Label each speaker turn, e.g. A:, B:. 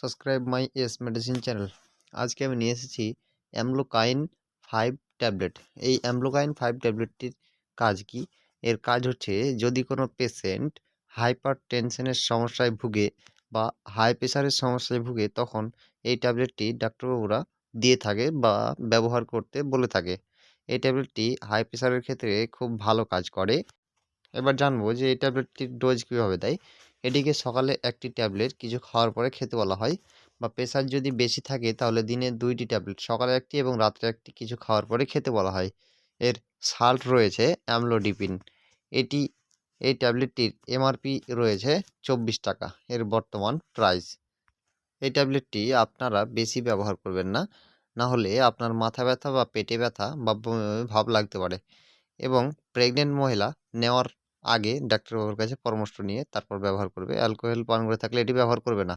A: Subscribe my S medicine channel. আজকে আমি নিয়ে এসেছি অ্যামলোকাইন 5 ট্যাবলেট। এই অ্যামলোকাইন 5 ট্যাবলেটটির কাজ কি? এর কাজ হচ্ছে যদি কোনো পেশেন্ট হাইপার টেনশনের সমস্যায় ভুগে বা হাই প্রেশারের সমস্যায় ভুগে, তখন এই ট্যাবলেটটি ডাক্তারবাবুরা দিয়ে থাকে বা ব্যবহার করতে বলে থাকে। এই ট্যাবলেটটি হাই প্রেশারের ক্ষেত্রে খুব ভালো কাজ করে। এবার জানবো যে এই ট্যাবলেটটির ডোজ কীভাবে দেয়। এটিকে সকালে একটি ট্যাবলেট কিছু খাওয়ার পরে খেতে বলা হয়, বা প্রেশার যদি বেশি থাকে তাহলে দিনে 2টি ট্যাবলেট, সকালে একটি এবং রাত্রে একটি কিছু খাওয়ার পরে খেতে বলা হয়। এর সাল্ট রয়েছে অ্যামলোডিপিন। এটি এই ট্যাবলেটটির এমআরপি রয়েছে 24 টাকা, এর বর্তমান প্রাইস। এই ট্যাবলেটটি আপনারা বেশি ব্যবহার করবেন না, না হলে আপনার মাথা ব্যথা বা পেটে ব্যথা বা বমি বমি ভাব লাগতে পারে। এবং প্রেগনেন্ট মহিলা নেওয়ার আগে ডাক্তারবাবুর কাছে পরামর্শ নিয়ে তারপর ব্যবহার করবে। অ্যালকোহল পান করে থাকলে এটি ব্যবহার করবে না।